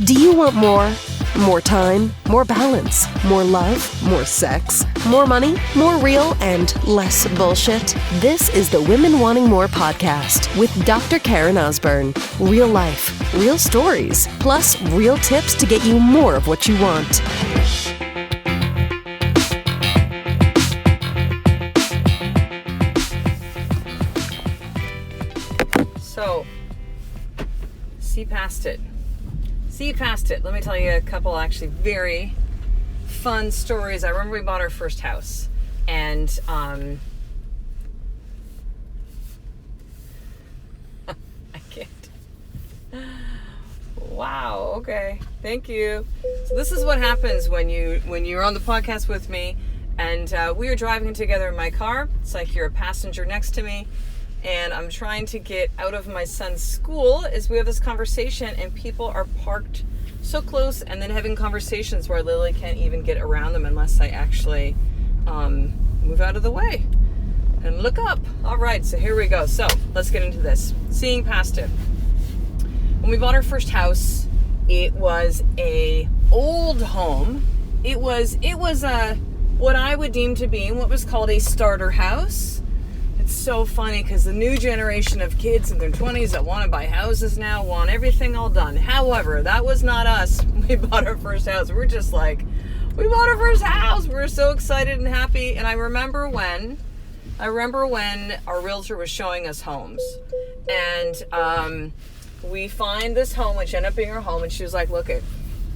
Do you want more? More time, more balance, more love, more sex, more money, more real, and less bullshit? This is the Women Wanting More podcast with Dr. Karen Osborne. Real life, real stories, plus real tips to get you more of what you want. So, see past it. Let me tell you a couple actually very fun stories. I remember we bought our first house, and I can't. Wow. Okay. Thank you. So this is what happens when you're on the podcast with me, and we are driving together in my car. It's like you're a passenger next to me. And I'm trying to get out of my son's school as we have this conversation, and people are parked so close and then having conversations where I literally can't even get around them unless I actually move out of the way and look up. All right, so here we go. So let's get into this. Seeing past it. When we bought our first house, it was a old home. It was a what I would deem to be what was called a starter house. It's so funny because the new generation of kids in their 20s that want to buy houses now want everything all done. However, that was not us when we bought our first house. We're just like, we bought our first house. We're so excited and happy. And I remember when our realtor was showing us homes. And we find this home, which ended up being our home. And she was like, look it.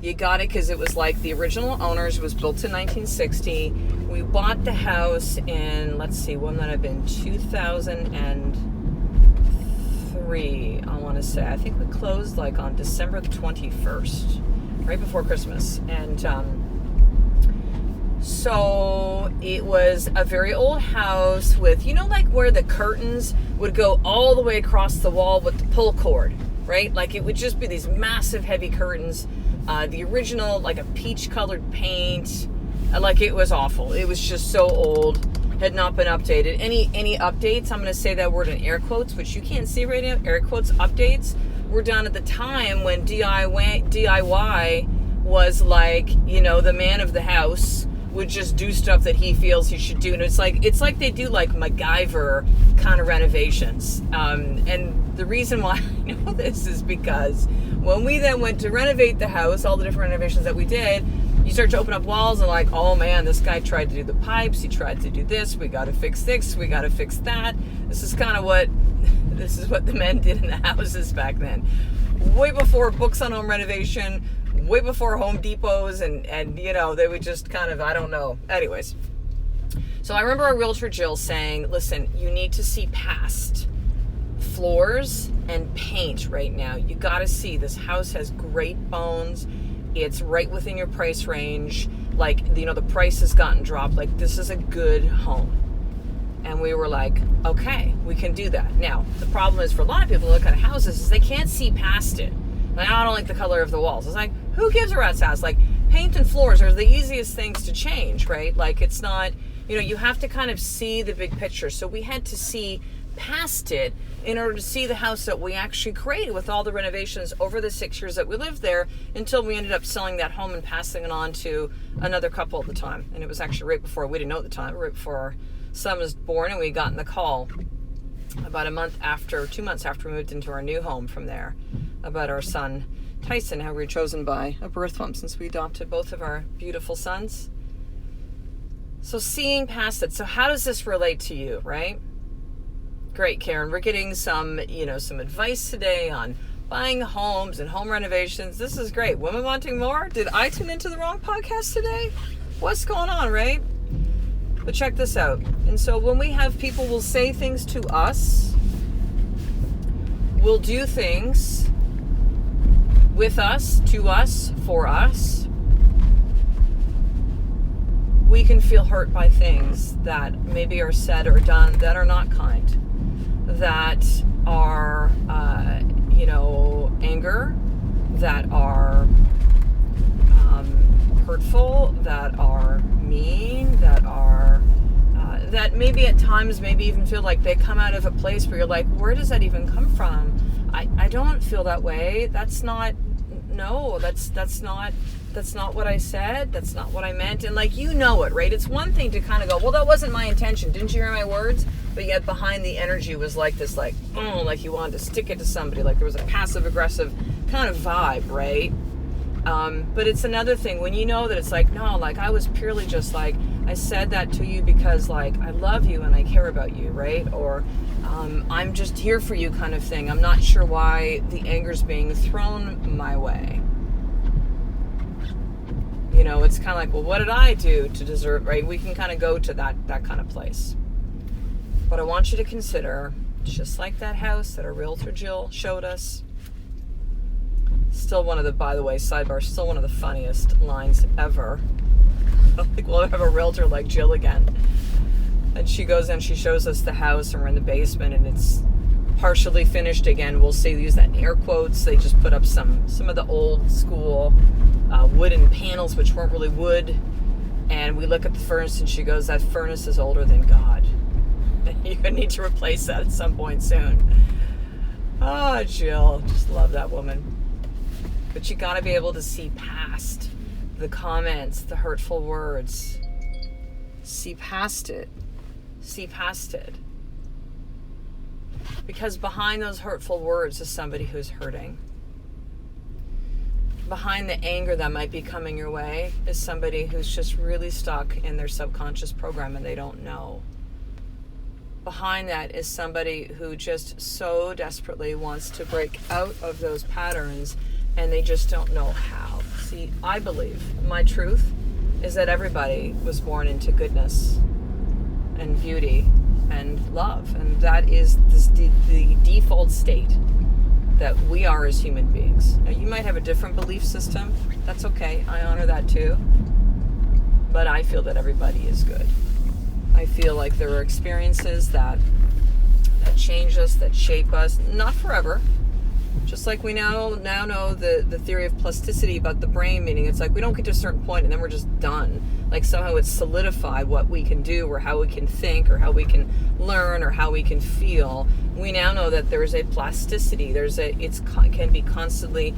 You got it because it was like the original owners. It was built in 1960. We bought the house in, let's see, when that have been? 2003, I want to say. I think we closed like on December the 21st, right before Christmas. And so it was a very old house with, like where the curtains would go all the way across the wall with the pull cord, right? Like it would just be these massive heavy curtains. The original, like a peach colored paint, like it was awful. It was just so old, had not been updated. Any updates, I'm going to say that word in air quotes, which you can't see right now, air quotes, updates, were done at the time when DIY was like, the man of the house would just do stuff that he feels he should do. And it's like they do like MacGyver kind of renovations. And the reason why I know this is because when we then went to renovate the house, all the different renovations that we did, you start to open up walls and like, oh man, this guy tried to do the pipes, he tried to do this, we got to fix this, we got to fix that. This is what the men did in the houses back then. Way before books on home renovation, way before Home Depots, and they would just kind of, I don't know. Anyways, so I remember our realtor Jill saying, listen, you need to see past floors and paint right now. You got to see this house has great bones. It's right within your price range. Like, the price has gotten dropped. Like, this is a good home. And we were like, okay, we can do that. Now, the problem is for a lot of people who look at houses is they can't see past it. Like, I don't like the color of the walls. It's like, who gives a rat's ass? Like, paint and floors are the easiest things to change, right? Like, it's not, you have to kind of see the big picture. So we had to see past it in order to see the house that we actually created with all the renovations over the 6 years that we lived there until we ended up selling that home and passing it on to another couple at the time. And it was actually right before, we didn't know at the time, right before our son was born, and we got in the call about 2 months after we moved into our new home from there about our son Tyson, how we were chosen by a birth home since we adopted both of our beautiful sons. So seeing past it. So how does this relate to you, right? Great, Karen. We're getting some advice today on buying homes and home renovations. This is great. Women Wanting More? Did I tune into the wrong podcast today? What's going on, right? But check this out. And so when we have people will say things to us, will do things with us, to us, for us, we can feel hurt by things that maybe are said or done that are not kind, that are, anger, that are hurtful, that are mean, that are, that maybe at times maybe even feel like they come out of a place where you're like, where does that even come from? I don't feel that way. That's not no, that's not what I said. That's not what I meant. And like, you know it, right? It's one thing to kind of go, well, that wasn't my intention. Didn't you hear my words? But yet behind the energy was like this, like, like you wanted to stick it to somebody. Like there was a passive aggressive kind of vibe, right? But it's another thing when you know that it's like, no, like I was purely just like, I said that to you because like I love you and I care about you, right? Or I'm just here for you kind of thing. I'm not sure why the anger's being thrown my way. You know, it's kind of like, well, what did I do to deserve, right? We can kind of go to that kind of place. But I want you to consider, just like that house that our realtor Jill showed us, still one of the, by the way, sidebar, still one of the funniest lines ever. I don't think we'll have a realtor like Jill again. And she goes in, she shows us the house, and we're in the basement, and it's partially finished again. We'll say, use that in air quotes. They just put up some of the old school wooden panels, which weren't really wood. And we look at the furnace, and she goes, that furnace is older than God. You're going to need to replace that at some point soon. Oh, Jill. Just love that woman. But you got to be able to see past the comments, the hurtful words. See past it. See past it. Because behind those hurtful words is somebody who's hurting. Behind the anger that might be coming your way is somebody who's just really stuck in their subconscious program and they don't know. Behind that is somebody who just so desperately wants to break out of those patterns and they just don't know how. See, I believe my truth is that everybody was born into goodness and beauty and love, and that is the default state that we are as human beings. Now, you might have a different belief system. That's okay. I honor that too. But I feel that everybody is good. I feel like there are experiences that change us, that shape us, not forever. Just like we now know the theory of plasticity about the brain, meaning it's like we don't get to a certain point and then we're just done. Like somehow it's solidified what we can do or how we can think or how we can learn or how we can feel. We now know that there is a plasticity. It can be constantly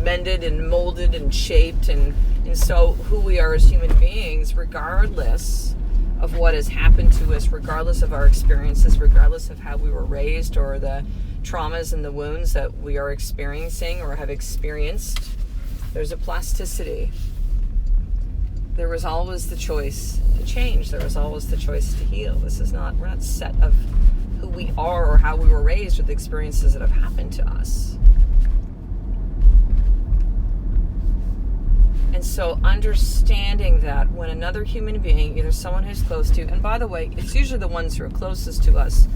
mended and molded and shaped. And so who we are as human beings, regardless of what has happened to us, regardless of our experiences, regardless of how we were raised or the traumas and the wounds that we are experiencing or have experienced, there's a plasticity. There was always the choice to change. There was always the choice to heal. We're not set of who we are or how we were raised with the experiences that have happened to us. And so understanding that when another human being, either someone who's close to, and by the way, it's usually the ones who are closest to us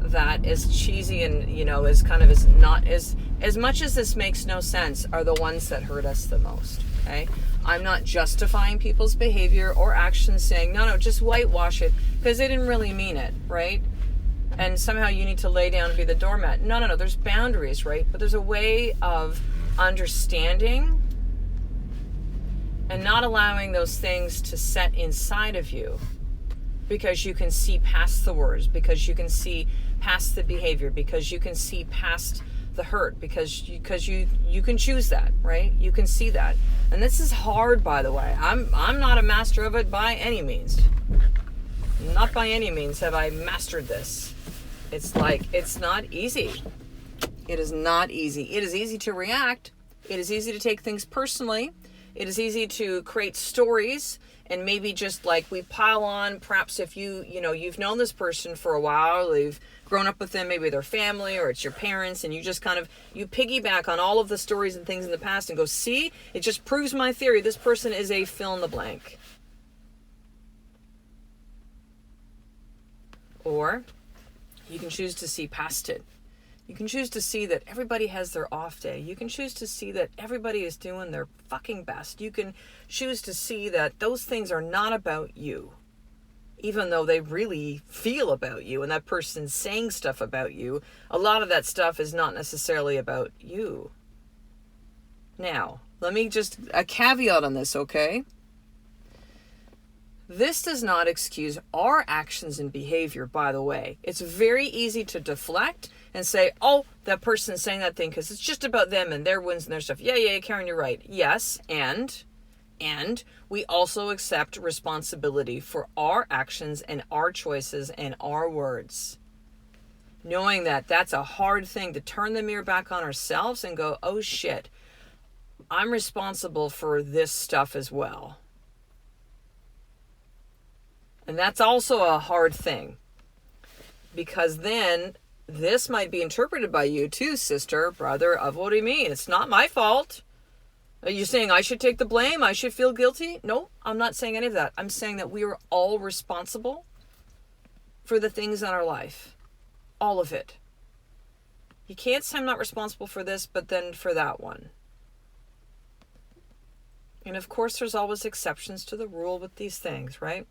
that is cheesy and, is kind of as much as this makes no sense, are the ones that hurt us the most, okay? I'm not justifying people's behavior or actions saying, no, just whitewash it, because they didn't really mean it, right? And somehow you need to lay down and be the doormat. No, there's boundaries, right? But there's a way of understanding and not allowing those things to set inside of you, because you can see past the words, because you can see past the behavior, because you can see past the hurt, because you can choose that, right? You can see that. And this is hard, by the way. I'm not a master of it by any means. Not by any means have I mastered this. It's not easy. It is not easy. It is easy to react. It is easy to take things personally. It is easy to create stories and maybe just like we pile on, perhaps if you've known this person for a while, you've grown up with them, maybe their family or it's your parents, and you just you piggyback on all of the stories and things in the past and go, see, it just proves my theory. This person is a fill in the blank. Or you can choose to see past it. You can choose to see that everybody has their off day. You can choose to see that everybody is doing their fucking best. You can choose to see that those things are not about you, even though they really feel about you and that person's saying stuff about you. A lot of that stuff is not necessarily about you. Now, let me just, a caveat on this, okay? This does not excuse our actions and behavior, by the way. It's very easy to deflect. and say, oh, that person's saying that thing because it's just about them and their wins and their stuff. Yeah, Karen, you're right. Yes, and we also accept responsibility for our actions and our choices and our words. Knowing that that's a hard thing to turn the mirror back on ourselves and go, oh shit, I'm responsible for this stuff as well. And that's also a hard thing, because then this might be interpreted by you too, sister, brother, of what do you mean? It's not my fault. Are you saying I should take the blame? I should feel guilty? No, I'm not saying any of that. I'm saying that we are all responsible for the things in our life. All of it. You can't say I'm not responsible for this, but then for that one. And of course, there's always exceptions to the rule with these things, right?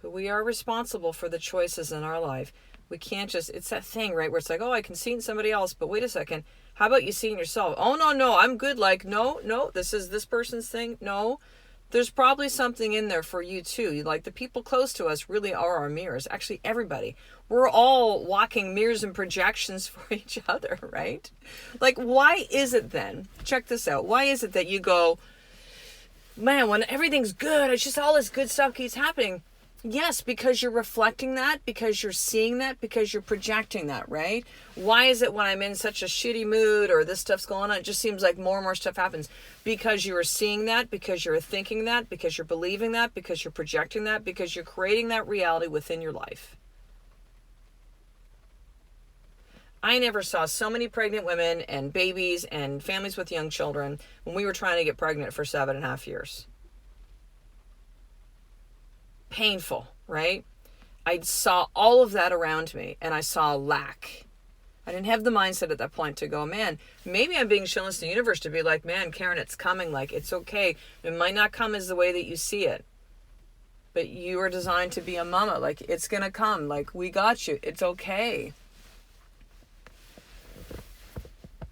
But we are responsible for the choices in our life. We can't just, it's that thing, right, where it's like, oh, I can see it in somebody else, but wait a second. How about you see it in yourself? Oh, no, I'm good. Like, no, this is this person's thing. No, there's probably something in there for you too. Like, the people close to us really are our mirrors. Actually, everybody. We're all walking mirrors and projections for each other, right? Like, why is it then, check this out, why is it that you go, man, when everything's good, it's just all this good stuff keeps happening? Yes, because you're reflecting that, because you're seeing that, because you're projecting that, right? Why is it when I'm in such a shitty mood or this stuff's going on, it just seems like more and more stuff happens? Because you are seeing that, because you're thinking that, because you're believing that, because you're projecting that, because you're creating that reality within your life. I never saw so many pregnant women and babies and families with young children when we were trying to get pregnant for 7.5 years. Painful, right? I saw all of that around me, and I saw lack. I didn't have the mindset at that point to go, man, maybe I'm being shown to the universe to be like, man, Karen, it's coming. Like, it's okay. It might not come as the way that you see it, but you are designed to be a mama. Like, it's going to come. Like, we got you. It's okay.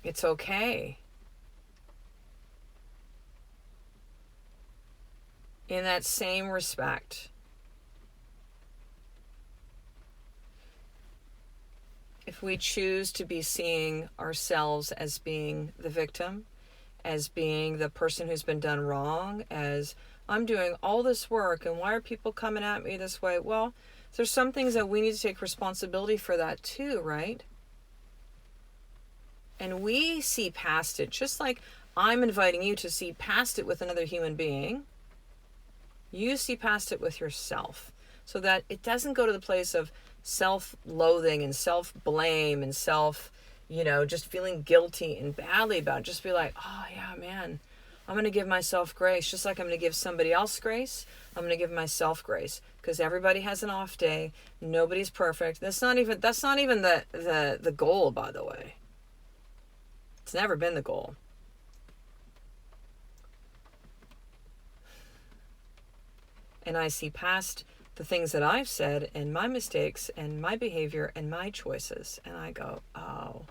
It's okay. In that same respect, if we choose to be seeing ourselves as being the victim, as being the person who's been done wrong, as I'm doing all this work and why are people coming at me this way? Well, there's some things that we need to take responsibility for that too, right? And we see past it, just like I'm inviting you to see past it with another human being. You see past it with yourself, so that it doesn't go to the place of self-loathing and self-blame and just feeling guilty and badly about it. Just be like, oh yeah, man, I'm going to give myself grace. Just like I'm going to give somebody else grace, I'm going to give myself grace, because everybody has an off day. Nobody's perfect. That's not even the goal, by the way. It's never been the goal. And I see past the things that I've said and my mistakes and my behavior and my choices. And I go, oh,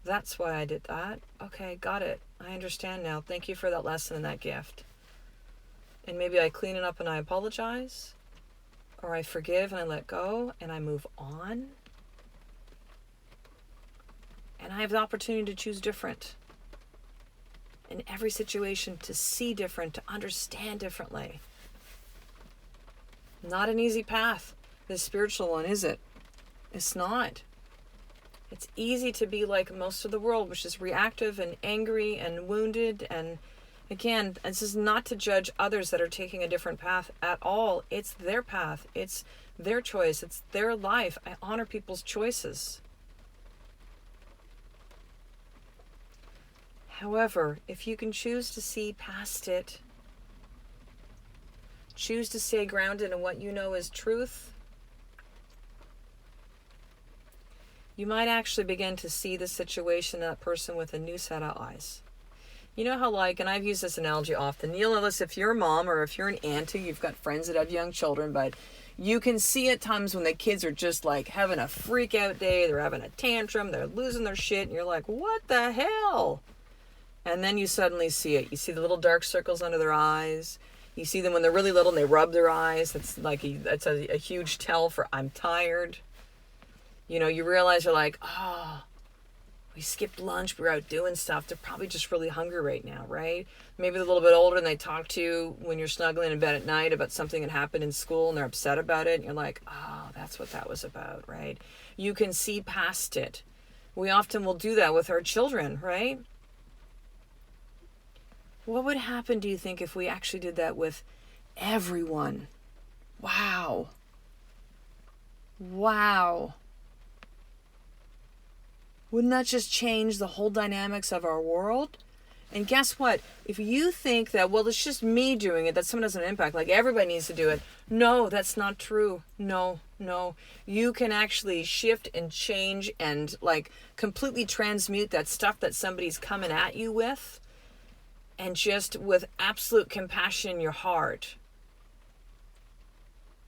that's why I did that. Okay, got it. I understand now. Thank you for that lesson and that gift. And maybe I clean it up and I apologize, or I forgive and I let go and I move on. And I have the opportunity to choose different. In every situation, to see different, to understand differently. Not an easy path, this spiritual one, is it? It's not. It's easy to be like most of the world, which is reactive and angry and wounded. And again, this is not to judge others that are taking a different path at all. It's their path. It's their choice. It's their life. I honor people's choices. However, if you can choose to see past it, choose to stay grounded in what you know is truth, you might actually begin to see the situation, that person, with a new set of eyes. You know how, and I've used this analogy often, if you're a mom or if you're an auntie, you've got friends that have young children, but you can see at times when the kids are just like having a freak out day, they're having a tantrum, they're losing their shit, and you're like, what the hell? And then you suddenly see it. You see the little dark circles under their eyes. You see them when they're really little and they rub their eyes. That's a huge tell for I'm tired. You realize you're like, oh, we skipped lunch, we were out doing stuff. They're probably just really hungry right now, right? Maybe they're a little bit older and they talk to you when you're snuggling in bed at night about something that happened in school and they're upset about it. And you're like, oh, that's what that was about, right? You can see past it. We often will do that with our children, right? What would happen, do you think, if we actually did that with everyone? Wow. Wow. Wouldn't that just change the whole dynamics of our world? And guess what? If you think that, well, it's just me doing it, that someone doesn't impact, like everybody needs to do it. No, that's not true. No. You can actually shift and change and like completely transmute that stuff that somebody's coming at you with, and just with absolute compassion in your heart.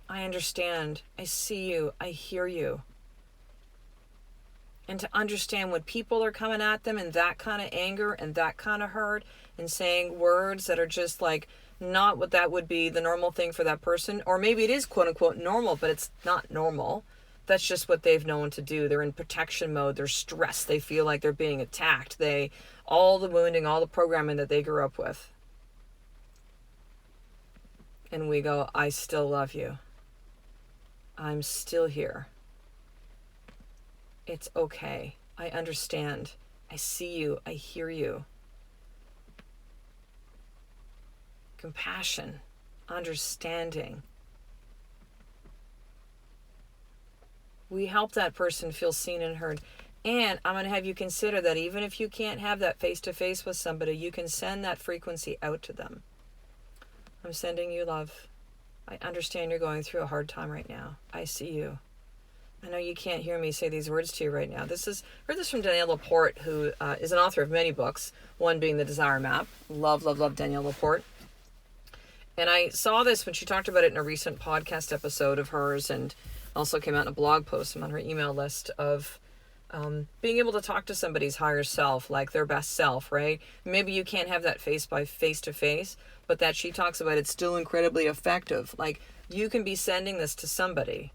I understand. I see you. I hear you. And to understand when people are coming at them in that kind of anger and that kind of hurt and saying words that are just like not what that would be the normal thing for that person. Or maybe it is quote unquote normal, but it's not normal. That's just what they've known to do. They're in protection mode. They're stressed. They feel like they're being attacked. All the wounding, all the programming that they grew up with. And we go, I still love you. I'm still here. It's okay. I understand. I see you. I hear you. Compassion, understanding. We help that person feel seen and heard. And I'm going to have you consider that even if you can't have that face-to-face with somebody, you can send that frequency out to them. I'm sending you love. I understand you're going through a hard time right now. I see you. I know you can't hear me say these words to you right now. I heard this from Danielle Laporte, who is an author of many books, one being The Desire Map. Love Danielle Laporte. And I saw this when she talked about it in a recent podcast episode of hers, and also came out in a blog post. I'm on her email list of being able to talk to somebody's higher self, like their best self, right? Maybe you can't have that face-to-face, but that she talks about it's still incredibly effective. Like, you can be sending this to somebody.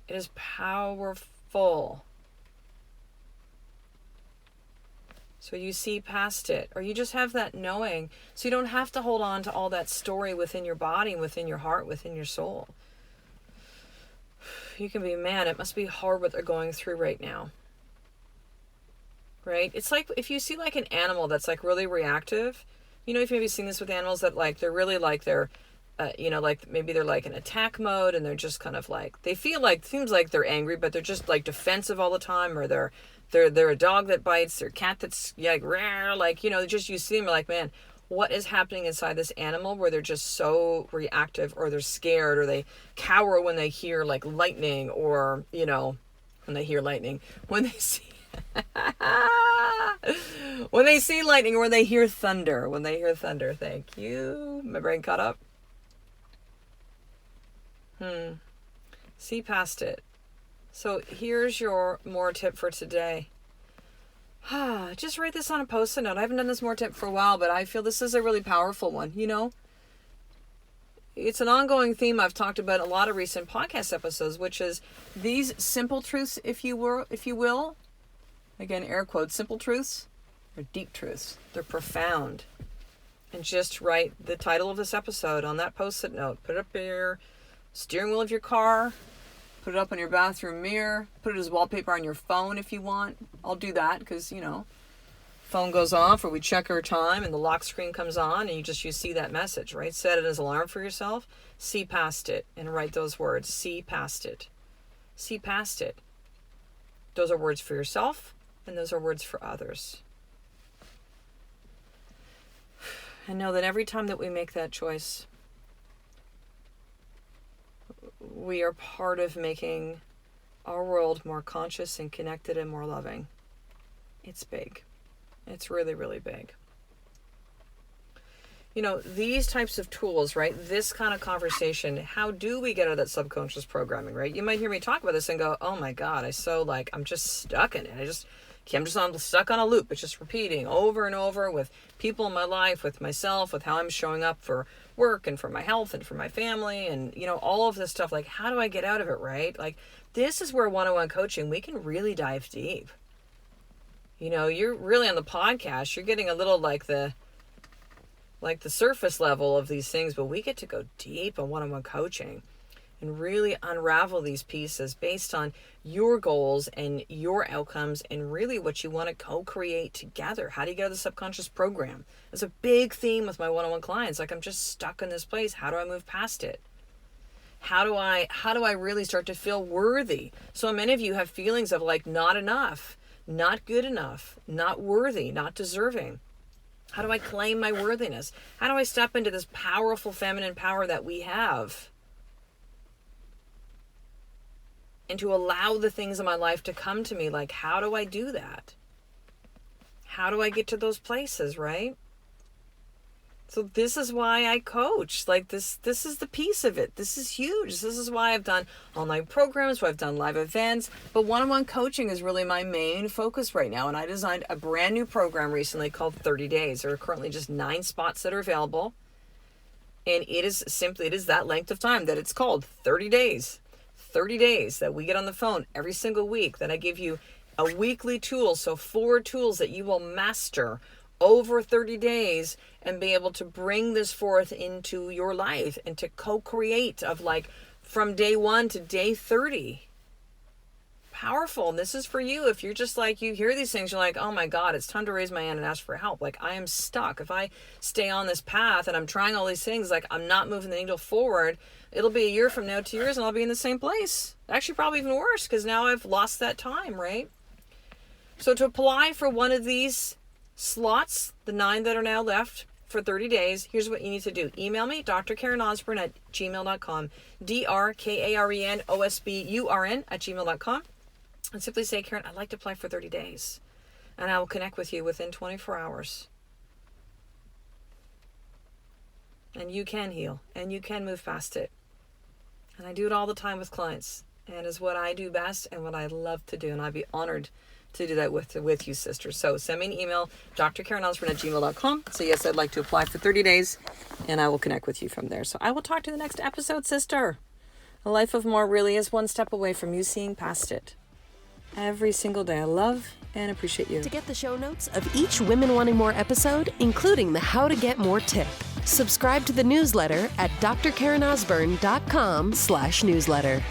It is powerful. So you see past it, or you just have that knowing, so you don't have to hold on to all that story within your body, within your heart, within your soul. You can be, man, it must be hard what they're going through right now. Right? It's like if you see like an animal that's like really reactive, if maybe seen this with animals that like, they're really like like maybe they're like in attack mode and they're just kind of like, they feel like, seems like they're angry, but they're just like defensive all the time, or they're a dog that bites, or cat that's like, rah, like, just you see them like, man, what is happening inside this animal where they're just so reactive, or they're scared, or they cower when they hear like lightning, or, when they hear lightning, when they see when they see lightning, or when they hear thunder, thank you. My brain caught up. See past it. So here's your more tip for today. Just write this on a post-it note. I haven't done this more tip for a while, but I feel this is a really powerful one. It's an ongoing theme I've talked about in a lot of recent podcast episodes, which is these simple truths, if you will. Again, air quotes, simple truths. They're deep truths. They're profound. And just write the title of this episode on that post-it note. Put it up your steering wheel of your car. Put it up on your bathroom mirror. Put it as wallpaper on your phone if you want. I'll do that because, phone goes off, or we check our time and the lock screen comes on, and you see that message, right? Set it as an alarm for yourself. See past it and write those words. See past it. See past it. Those are words for yourself, and those are words for others. And know that every time that we make that choice, we are part of making our world more conscious and connected and more loving. It's big. It's really, really big. These types of tools, right? This kind of conversation, how do we get out of that subconscious programming, right? You might hear me talk about this and go, oh my God, I'm just stuck in it. I'm stuck on a loop. It's just repeating over and over with people in my life, with myself, with how I'm showing up for work and for my health and for my family and, all of this stuff. Like, how do I get out of it, right? Like, This is where one-on-one coaching, we can really dive deep. You know, you're really on the podcast, you're getting a little like the surface level of these things, but we get to go deep on one-on-one coaching and really unravel these pieces based on your goals and your outcomes and really what you want to co-create together. How do you get out of the subconscious program? It's a big theme with my one-on-one clients. Like, I'm just stuck in this place. How do I move past it? How do I really start to feel worthy? So many of you have feelings of like not enough, not good enough, not worthy, not deserving. How do I claim my worthiness? How do I step into this powerful feminine power that we have? And to allow the things in my life to come to me. Like, how do I do that? How do I get to those places, right? So this is why I coach. Like, this is the piece of it. This is huge. This is why I've done online programs, why I've done live events. But one-on-one coaching is really my main focus right now. And I designed a brand new program recently called 30 Days. There are currently just 9 spots that are available. And it is that length of time that it's called 30 days. 30 days that we get on the phone every single week, that I give you a weekly tool. So 4 tools that you will master over 30 days and be able to bring this forth into your life and to co-create of like from day 1 to day 30. Powerful. And this is for you. If you're just like, you hear these things, you're like, oh my God, it's time to raise my hand and ask for help. Like, I am stuck. If I stay on this path and I'm trying all these things, like I'm not moving the needle forward, it'll be a year from now, 2 years, and I'll be in the same place. Actually, probably even worse, because now I've lost that time, right? So to apply for one of these slots, the 9 that are now left for 30 days, here's what you need to do. Email me, drkarenosburn@gmail.com, drkarenosburn@gmail.com, and simply say, Karen, I'd like to apply for 30 days. And I will connect with you within 24 hours. And you can heal, and you can move past it. And I do it all the time with clients, and it's what I do best and what I love to do, and I'd be honored to do that with you, sisters. So send me an email, drkarenosburn@gmail.com. So yes, I'd like to apply for 30 days, and I will connect with you from there. So I will talk to you in the next episode, sister. A life of more really is one step away from you seeing past it. Every single day. I love and appreciate you. To get the show notes of each Women Wanting More episode, including the How to Get More tip, subscribe to the newsletter at drkarenosburn.com/newsletter.